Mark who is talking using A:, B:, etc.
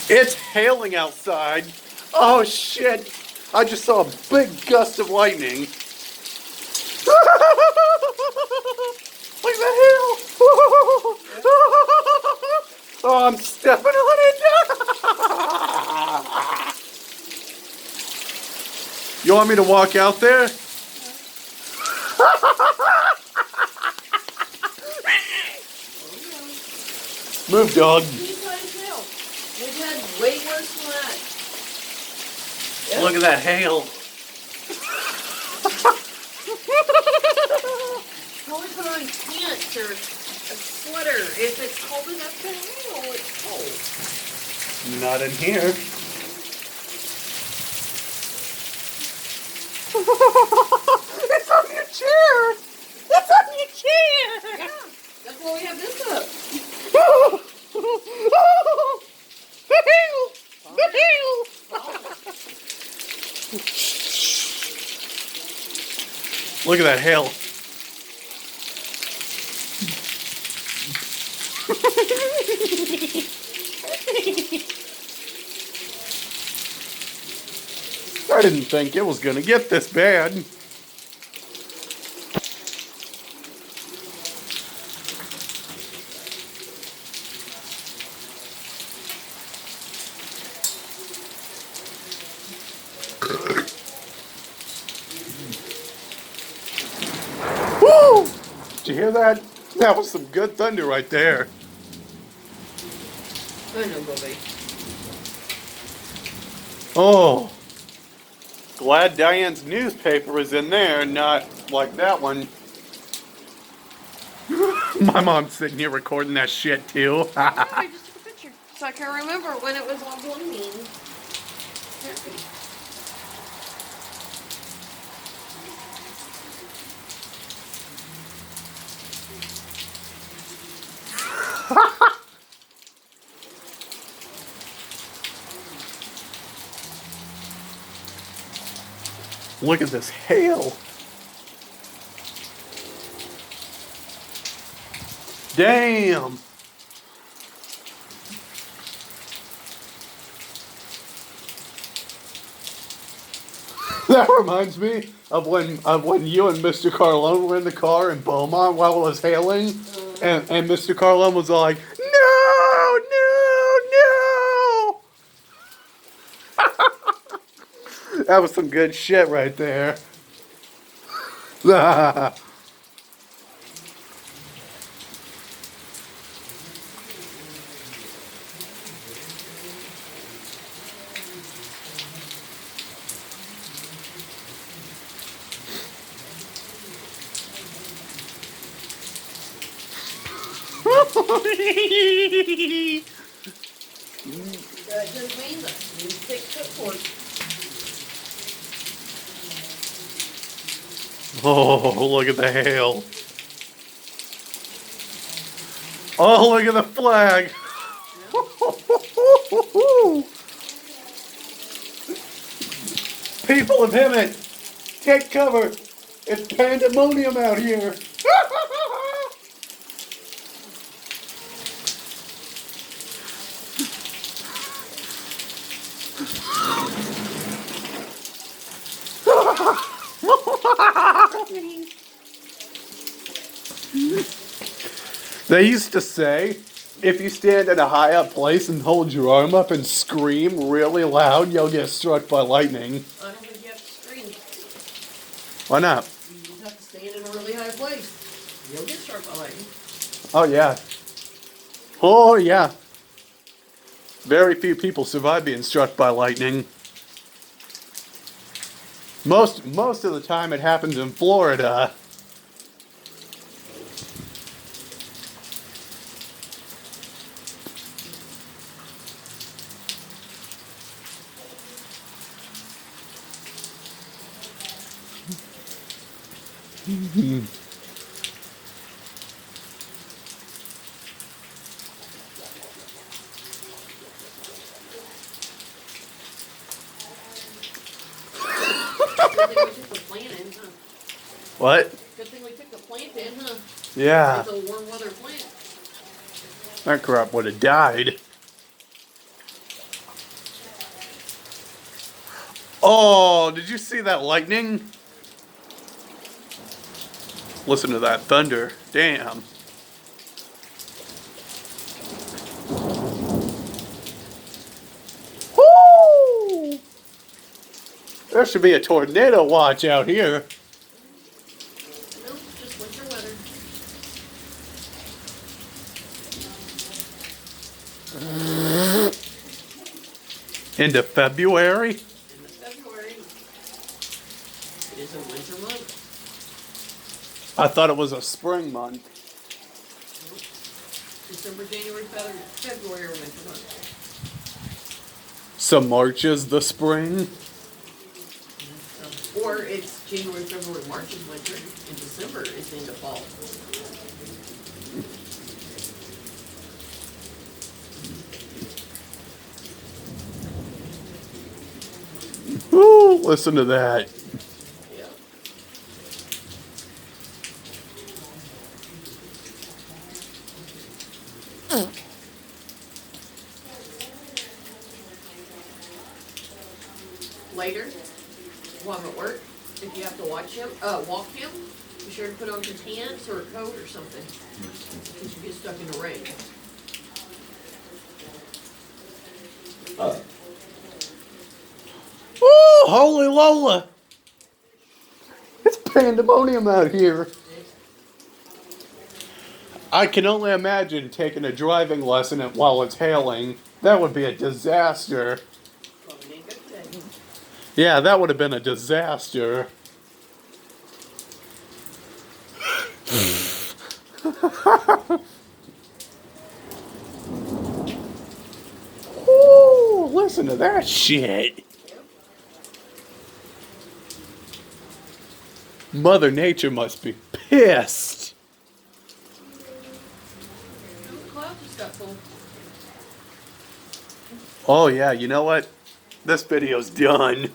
A: It's hailing outside. Oh shit. I just saw a big gust of lightning. Look at the hail. Oh, I'm stepping on it. You want me to walk out there? Move, dog.
B: We've had way worse than that. Yep.
A: Look at that hail.
B: Probably put on pants or a sweater. If it's cold enough to hail, it's cold.
A: Not in here. It's on your chair. It's on your chair.
B: Yeah, that's why we have this up.
A: The hail. The hail. Look at that hail. I didn't think it was going to get this bad. Woo! Did you hear that? That was some good thunder right there.
B: I know, Bobby.
A: Oh. Glad Diane's newspaper is in there, not like that one. My mom's sitting here recording that shit too.
B: I just took a picture so I can remember when it was all blooming.
A: Look at this hail. Damn. That reminds me of when you and Mr. Carlone were in the car in Beaumont while it was hailing, and Mr. Carlone was like, "No, no, no!" That was some good shit right there.
B: That just means that you take foot
A: Oh, look at the hail. Oh, look at the flag. People of Hemet, take cover. It's pandemonium out here. They used to say, if you stand at a high up place and hold your arm up and scream really loud, you'll get struck by lightning.
B: I don't think you have to scream.
A: Why not?
B: You just have to stand in a really high place. You'll get struck by lightning.
A: Oh, yeah. Oh, yeah. Very few people survive being struck by lightning. Most of the time it happens in Florida.
B: Good thing we took the plant in, huh?
A: What?
B: Good thing we took the plant in, huh?
A: Yeah.
B: It's a warm weather plant.
A: That crap would have died. Oh, did you see that lightning? Listen to that thunder. Damn. Woo! There should be a tornado watch out here.
B: Nope, just winter weather.
A: Into February?
B: In the February, it is a winter month.
A: I thought it was a spring month.
B: December, January, February are winter months.
A: So March is the spring?
B: So, or it's January, February, March is winter, and December is the end of fall.
A: Ooh, listen to that.
B: Yeah. Later, while I'm at work, if you have to walk him, be sure to put on some pants or a coat or something, because you get stuck in the rain.
A: Ooh, holy Lola. It's pandemonium out here. I can only imagine taking a driving lesson while it's hailing. That would be a disaster.
B: Probably ain't good today.
A: Yeah, that would have been a disaster. Ooh, listen to that shit.
B: Yep.
A: Mother Nature must be pissed.
B: The clouds just got full.
A: Oh yeah, you know what? This video's done.